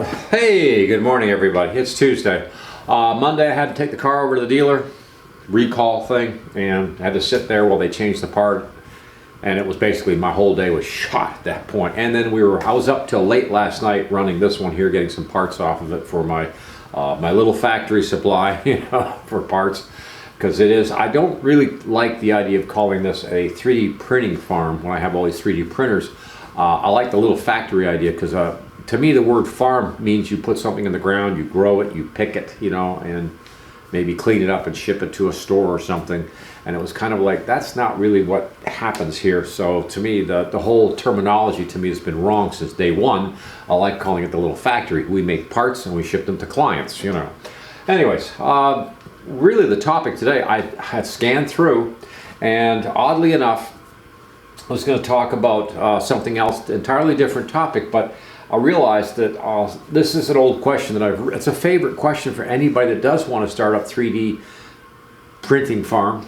Hey, good morning everybody. It's Tuesday. Monday I had to take the car over to the dealer, recall thing, and had to sit there while they changed the part. And it was basically my whole day was shot at that point. And then I was up till late last night running this one here, getting some parts off of it for my my little factory supply, for parts. Because I don't really like the idea of calling this a 3D printing farm when I have all these 3D printers. I like the little factory idea because to me the word farm means you put something in the ground, you grow it, you pick it, and maybe clean it up and ship it to a store or something. And it was kind of like, that's not really what happens here. So to me, the whole terminology to me has been wrong since day one. I like calling it the little factory. We make parts and we ship them to clients, Anyways, really the topic today, I had scanned through, and oddly enough, I was going to talk about something else, entirely different topic, but I realized that this is an old question that it's a favorite question for anybody that does want to start up 3D printing farm,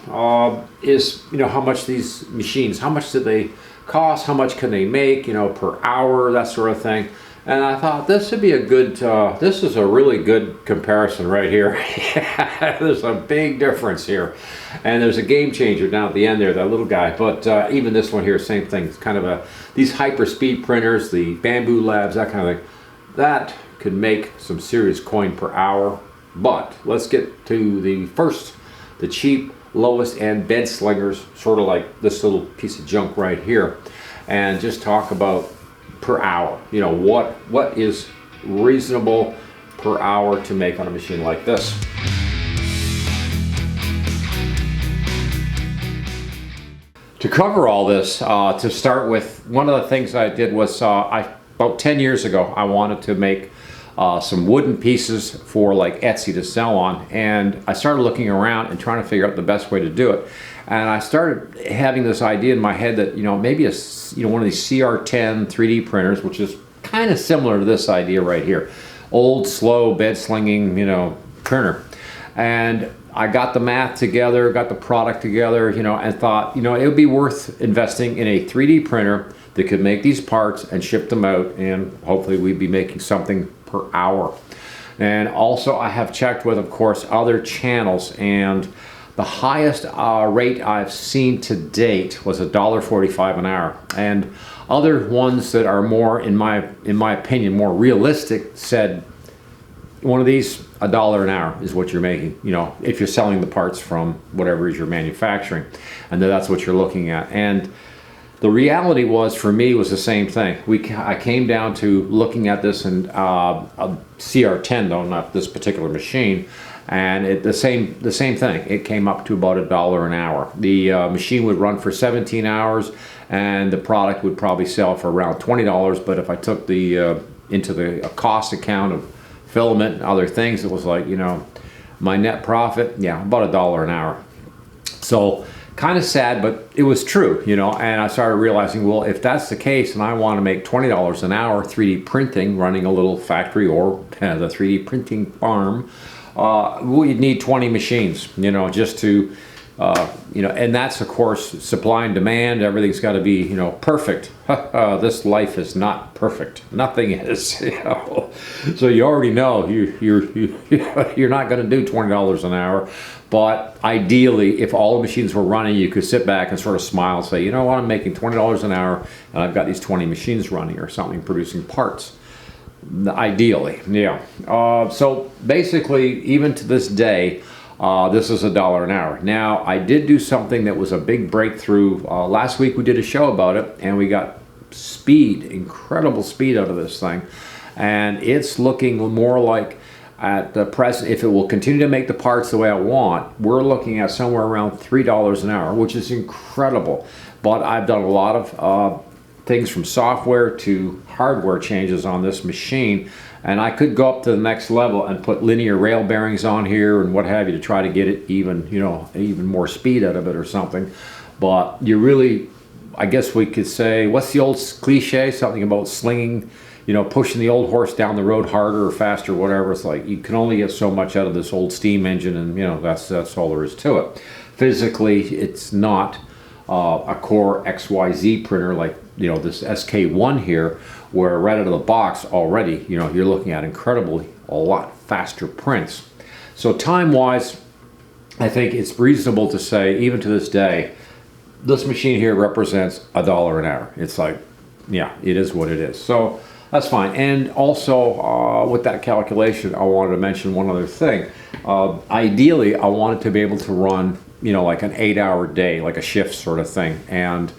is, how much these machines, how much do they cost, how much can they make, per hour, that sort of thing. And I thought this would be a good, this is a really good comparison right here. There's a big difference here. And there's a game changer down at the end there, that little guy. But even this one here, same thing. It's kind of these hyper speed printers, the Bamboo Labs, that kind of thing, that could make some serious coin per hour. But let's get to the cheap, lowest end bed slingers, sort of like this little piece of junk right here. And just talk about per hour, what is reasonable per hour to make on a machine like this. To cover all this, to start with, one of the things I did was about 10 years ago I wanted to make some wooden pieces for like Etsy to sell on, and I started looking around and trying to figure out the best way to do it. And I started having this idea in my head that maybe one of these CR10 3D printers, which is kind of similar to this idea right here, old slow bed slinging printer. And I got the math together, got the product together, and thought it would be worth investing in a 3D printer that could make these parts and ship them out, and hopefully we'd be making something per hour. And also I have checked with, of course, other channels, and the highest rate I've seen to date was $1.45 an hour, and other ones that are more, in my opinion, more realistic said one of these, $1 an hour is what you're making, if you're selling the parts from whatever is you're manufacturing, and that's what you're looking at. And the reality was, for me, was the same thing. I came down to looking at this in a CR10, though, not this particular machine, and the same thing. It came up to about $1 an hour. The machine would run for 17 hours, and the product would probably sell for around $20. But if I took into the cost account of filament and other things, it was like, my net profit, about $1 an hour. So kind of sad, but it was true, and I started realizing, well, if that's the case and I want to make $20 an hour 3D printing, running a little factory or the 3D printing farm, we'd need 20 machines, just to, and that's, of course, supply and demand. Everything's got to be, perfect. This life is not perfect. Nothing is, So you already know you're not going to do $20 an hour. But ideally, if all the machines were running, you could sit back and sort of smile and say, what, I'm making $20 an hour, and I've got these 20 machines running or something, producing parts. Ideally, so basically, even to this day, this is $1 an hour. Now, I did do something that was a big breakthrough. Last week we did a show about it, and we got incredible speed out of this thing. And it's looking more like, at the present, if it will continue to make the parts the way I want, we're looking at somewhere around $3 an hour, which is incredible. But I've done a lot of things from software to hardware changes on this machine, and I could go up to the next level and put linear rail bearings on here and what have you to try to get it even more speed out of it or something. But you really, I guess we could say, what's the old cliche, something about slinging, pushing the old horse down the road harder or faster, whatever. It's like you can only get so much out of this old steam engine, and that's all there is to it. Physically, it's not a Core XYZ printer like this SK1 here, where right out of the box already, you know, you're looking at incredibly a lot faster prints. So time-wise, I think it's reasonable to say, even to this day, this machine here represents $1 an hour. It's like, yeah, it is what it is. So that's fine. And also with that calculation, I wanted to mention one other thing. Ideally, I wanted to be able to run, you know, like an 8-hour day, like a shift sort of thing. And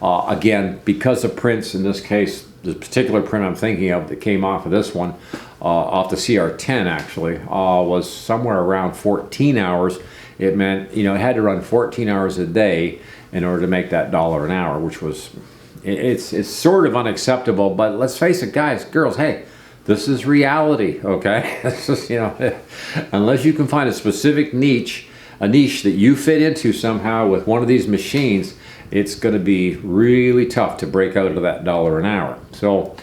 again, because the prints in this case, the particular print I'm thinking of that came off of this one, off the CR10 actually, was somewhere around 14 hours. It meant, you know, it had to run 14 hours a day in order to make that $1 an hour, which was, it's sort of unacceptable, but let's face it, guys, girls, hey, this is reality, okay? This is, you know, unless you can find a specific niche, a niche that you fit into somehow with one of these machines, it's gonna be really tough to break out of that $1 an hour. So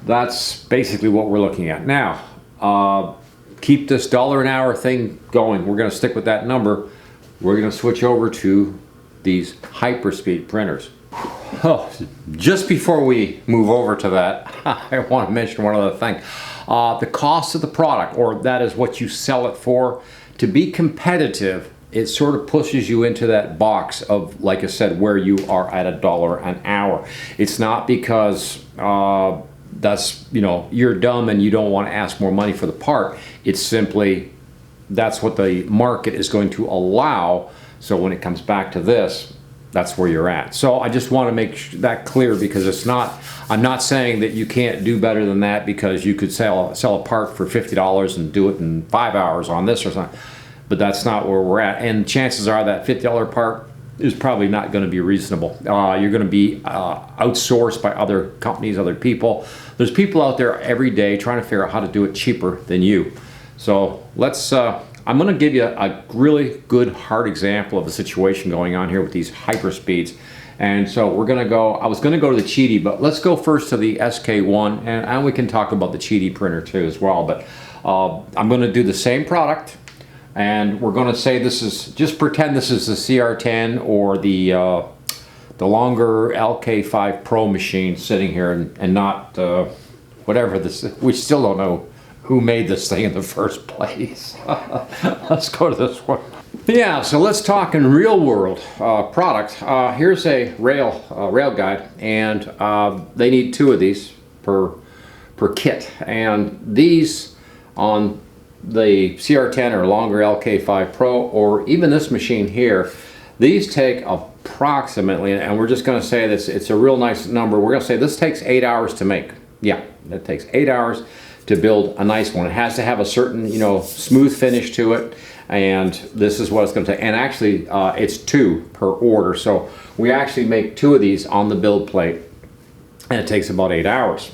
that's basically what we're looking at. Now, keep this $1 an hour thing going. We're gonna stick with that number. We're gonna switch over to these hyperspeed printers. Oh, just before we move over to that, I want to mention one other thing. The cost of the product, or that is what you sell it for, to be competitive, it sort of pushes you into that box of, like I said, where you are at $1 an hour. It's not because that's, you know, you're dumb and you don't want to ask more money for the part. It's simply that's what the market is going to allow. So when it comes back to this, that's where you're at. So I just want to make that clear, because it's not, I'm not saying that you can't do better than that, because you could sell a part for $50 and do it in 5 hours on this or something, but that's not where we're at. And chances are that $50 part is probably not going to be reasonable. You're going to be outsourced by other companies, other people. There's people out there every day trying to figure out how to do it cheaper than you. So let's, I'm going to give you a really good hard example of a situation going on here with these hyperspeeds. And so we're going to go, I was going to go to the Cheaty, but let's go first to the SK1, and we can talk about the Cheaty printer too as well. But I'm going to do the same product, and we're going to say this is, just pretend this is the CR10 or the longer LK5 Pro machine sitting here, and not whatever this, we still don't know who made this thing in the first place. Let's go to this one. Yeah, so let's talk in real world product. Here's a rail guide, and they need 2 of these per kit. And these on the CR10 or longer LK5 Pro, or even this machine here, these take approximately, and we're just going to say this, it's a real nice number, we're going to say this takes 8 hours to make. Yeah, it takes 8 hours to build a nice one. It has to have a certain, you know, smooth finish to it, and this is what it's going to take. And actually, it's 2 per order, so we actually make 2 of these on the build plate, and it takes about 8 hours.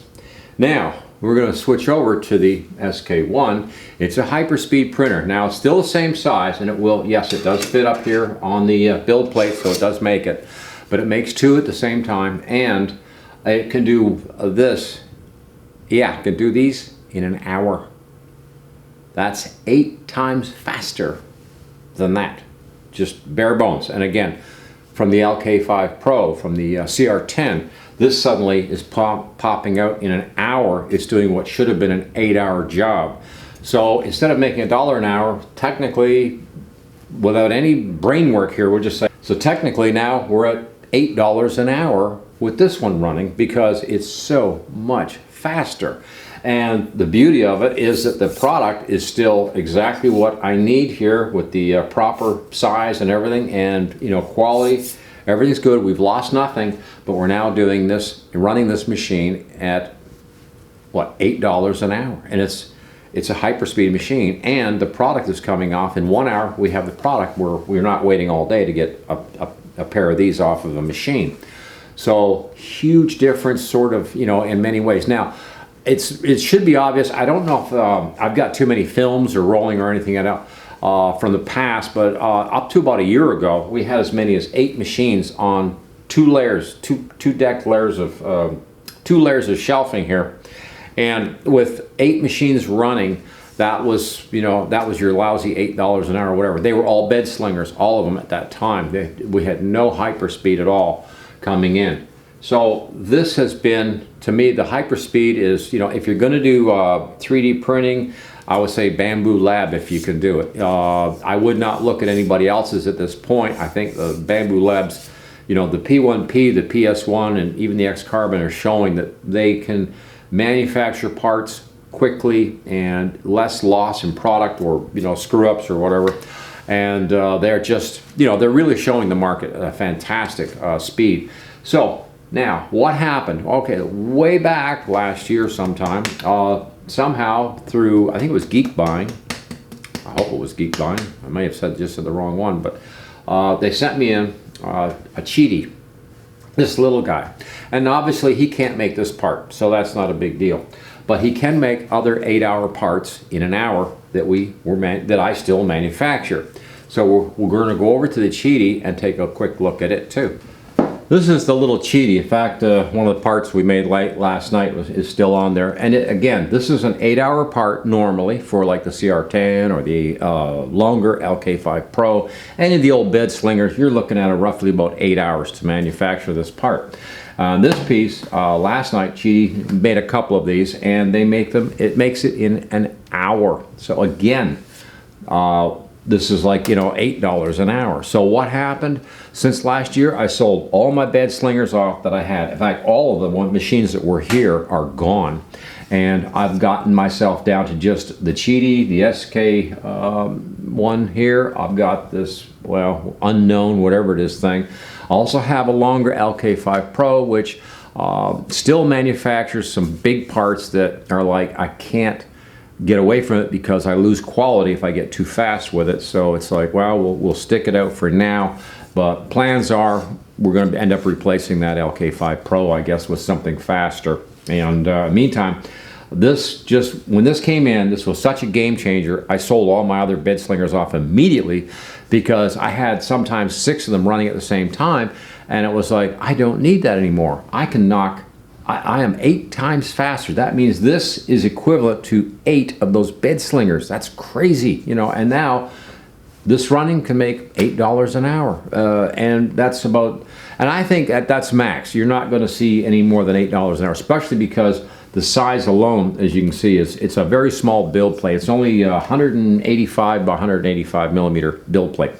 Now, we're going to switch over to the SK1. It's a hyperspeed printer. Now, it's still the same size, and it will, yes, it does fit up here on the build plate, so it does make it, but it makes 2 at the same time, and it can do this. Yeah, it can do these in an hour. That's 8 times faster than that, just bare bones. And again, from the LK5 Pro, from the CR10, this suddenly is popping out in an hour. It's doing what should have been an 8-hour job. So instead of making $1 an hour, technically, without any brain work here, we'll just say, so technically now we're at $8 an hour with this one running, because it's so much faster. And the beauty of it is that the product is still exactly what I need here, with the proper size and everything, and, you know, quality, everything's good. We've lost nothing, but we're now doing this, running this machine at what, $8 an hour, and it's a hyperspeed machine, and the product is coming off in 1 hour. We have the product where we're not waiting all day to get a pair of these off of a machine. So huge difference, sort of, you know, in many ways. Now, it should be obvious. I don't know if I've got too many films or rolling or anything from the past, but up to about a year ago, we had as many as 8 machines on 2 layers, two deck layers of 2 layers of shelving here, and with 8 machines running, that was, you know, that was your lousy $8 an hour or whatever. They were all bed slingers, all of them at that time. We had no hyperspeed at all coming in. So this has been, to me, the Hyperspeed is, you know, if you're going to do 3D printing, I would say Bamboo Lab if you can do it. I would not look at anybody else's at this point. I think the Bamboo Labs, you know, the P1P, the PS1, and even the X-Carbon are showing that they can manufacture parts quickly and less loss in product, or, you know, screw-ups or whatever. And they're just, you know, they're really showing the market a fantastic speed. So now, what happened? Okay, way back last year sometime, somehow through, I think it was Geek Buying. I hope it was Geek Buying. I may have said the wrong one, but they sent me in a Cheaty, this little guy. And obviously he can't make this part, so that's not a big deal. But he can make other 8-hour parts in an hour that I still manufacture. So we're going to go over to the Cheaty and take a quick look at it too. This is the little Cheaty. In fact, one of the parts we made last night is still on there. And again, this is an 8-hour part normally for like the CR10 or the longer LK5 Pro. Any of the old bed slingers, you're looking at roughly about 8 hours to manufacture this part. This piece, last night, Cheaty made a couple of these, and they make them, it makes it in an hour. So again, this is like, you know, $8 an hour. So what happened? Since last year, I sold all my bed slingers off that I had. In fact, all of the machines that were here are gone. And I've gotten myself down to just the Cheaty, the SK one here. I've got this, well, unknown, whatever it is thing. I also have a longer LK5 Pro, which still manufactures some big parts that are like, I can't get away from it because I lose quality if I get too fast with it. So it's like, well, we'll stick it out for now. But plans are we're going to end up replacing that LK5 Pro, I guess, with something faster. And meantime, when this came in, this was such a game changer. I sold all my other bed slingers off immediately because I had sometimes 6 of them running at the same time. And it was like, I don't need that anymore. I can knock, I am 8 times faster. That means this is equivalent to 8 of those bed slingers. That's crazy, you know. And now this running can make $8 an hour. And that's about, and I think that's max. You're not going to see any more than $8 an hour, especially because the size alone, as you can see, it's a very small build plate. It's only 185 by 185 millimeter build plate.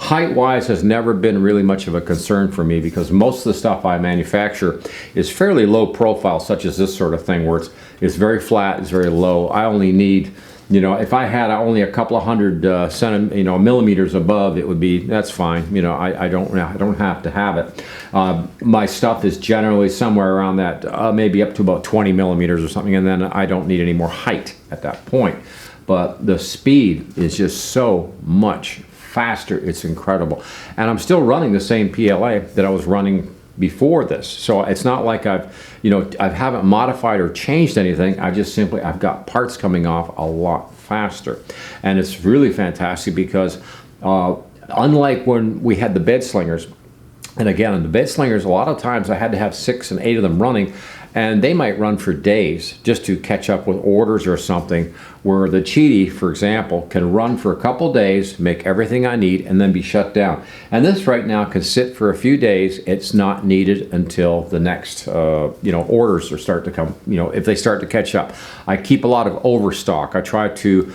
Height-wise has never been really much of a concern for me because most of the stuff I manufacture is fairly low profile, such as this sort of thing where it's very flat, it's very low. I only need, you know, if I had only a couple of hundred millimeters above, it would be, that's fine. You know, I don't have to have it. My stuff is generally somewhere around that, maybe up to about 20 millimeters or something, and then I don't need any more height at that point. But the speed is just so much faster, it's incredible. And I'm still running the same PLA that I was running before this. So it's not like I haven't modified or changed anything. I've got parts coming off a lot faster. And it's really fantastic because unlike when we had the bed slingers, and again, in the bed slingers, a lot of times I had to have 6 and 8 of them running, and they might run for days just to catch up with orders or something, where the Cheaty, for example, can run for a couple days, make everything I need, and then be shut down. And this right now can sit for a few days. It's not needed until the next, orders start to come, if they start to catch up. I keep a lot of overstock. I try to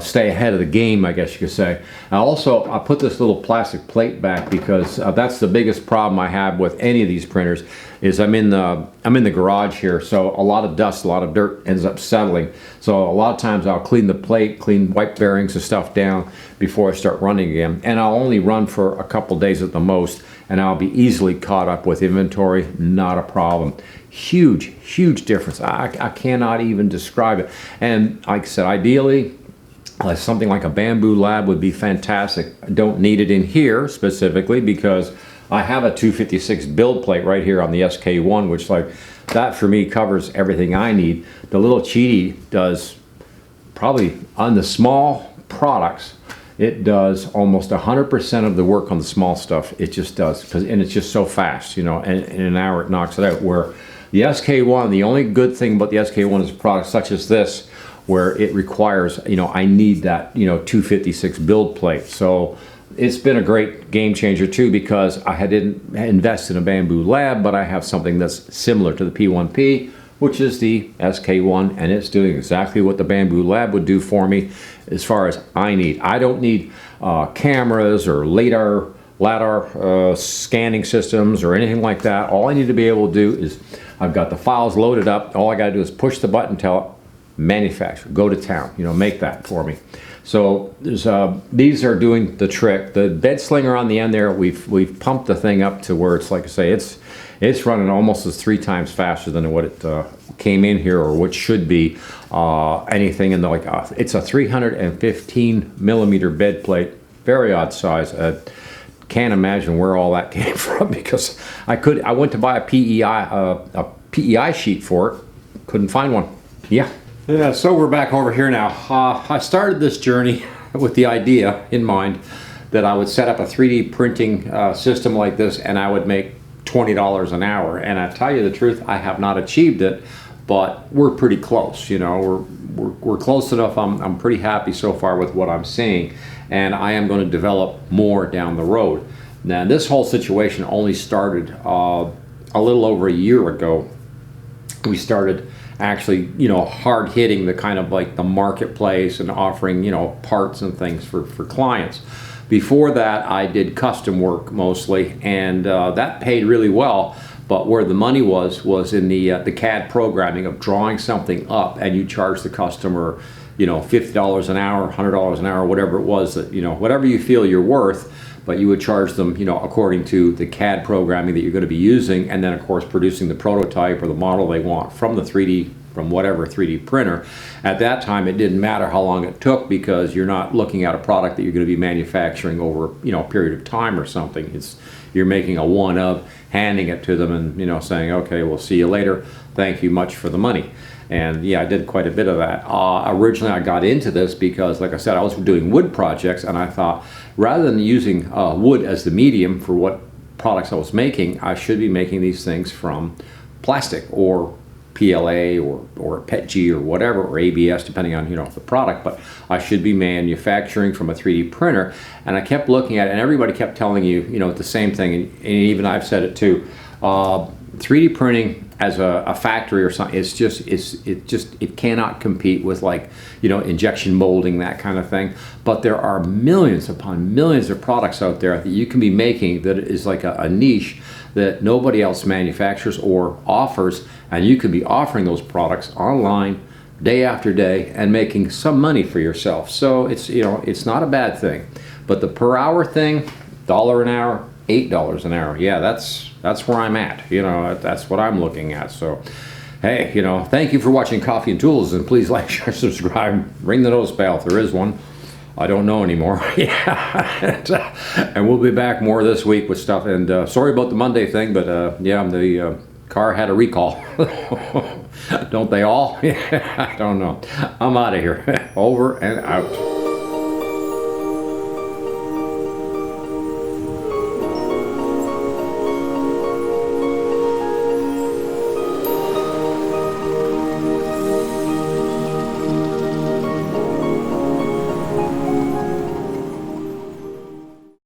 stay ahead of the game, I guess you could say. And also, I put this little plastic plate back because that's the biggest problem I have with any of these printers. Is I'm in the garage here, so a lot of dust, a lot of dirt ends up settling. So a lot of times I'll clean the plate, wipe bearings and stuff down before I start running again. And I'll only run for a couple days at the most, and I'll be easily caught up with inventory, not a problem. Huge, huge difference. I cannot even describe it. And like I said, ideally, something like a Bamboo Lab would be fantastic. I don't need it in here specifically because I have a 256 build plate right here on the SK1, which that for me covers everything I need. The little Cheaty does probably on the small products, it does almost 100% of the work on the small stuff. It just does, and it's just so fast, and in an hour it knocks it out. Where the SK1, the only good thing about the SK1 is products such as this, where it requires, I need that, 256 build plate. So it's been a great game changer too, because I didn't invest in a bamboo lab, but I have something that's similar to the P1P, which is the SK1, and it's doing exactly what the bamboo lab would do for me as far as I need. I don't need cameras or LiDAR scanning systems or anything like that. All I need to be able to do is, I've got the files loaded up. All I got to do is push the button, tell it, manufacture, go to town, make that for me. So there's these are doing the trick. The bed slinger on the end there, we've pumped the thing up to where it's, like I say, it's running almost as 3 times faster than what it came in here, or what should be anything in the it's a 315 millimeter bed plate, very odd size. Can't imagine where all that came from, because I went to buy a PEI sheet for it, couldn't find one. Yeah, so we're back over here now. I started this journey with the idea in mind that I would set up a 3D printing system like this, and I would make $20 an hour. And I tell you the truth, I have not achieved it, but we're pretty close. We're close enough. I'm pretty happy so far with what I'm seeing, and I am going to develop more down the road. Now, this whole situation only started a little over a year ago. We started actually, hard hitting the kind of like the marketplace and offering, parts and things for clients. Before that, I did custom work mostly, and that paid really well. But where the money was in the CAD programming of drawing something up, and you charge the customer, $50 an hour, $100 an hour, whatever it was that, whatever you feel you're worth. But you would charge them, according to the CAD programming that you're going to be using, and then of course producing the prototype or the model they want from from whatever 3D printer. At that time, it didn't matter how long it took, because you're not looking at a product that you're going to be manufacturing over, a period of time or something. You're making a one of, handing it to them, and saying, okay, we'll see you later. Thank you much for the money. And yeah, I did quite a bit of that. Originally, I got into this because, like I said, I was doing wood projects, and I thought, rather than using wood as the medium for what products I was making, I should be making these things from plastic or PLA or PETG or whatever, or ABS, depending on the product. But I should be manufacturing from a 3D printer. And I kept looking at it, and everybody kept telling you, the same thing. And even I've said it too. 3D printing as a factory or something, it cannot compete with, like, injection molding, that kind of thing. But there are millions upon millions of products out there that you can be making that is like a niche that nobody else manufactures or offers, and you could be offering those products online day after day and making some money for yourself. So it's not a bad thing. But the per hour thing, $1 an hour, $8 an hour, yeah, that's where I'm at. That's what I'm looking at. So hey, thank you for watching Coffee and Tools, and please like, share, subscribe, ring the notice bell if there is one. I don't know anymore. Yeah, and we'll be back more this week with stuff. And sorry about the Monday thing, but yeah, the car had a recall. Don't they all? I don't know. I'm out of here. Over and out.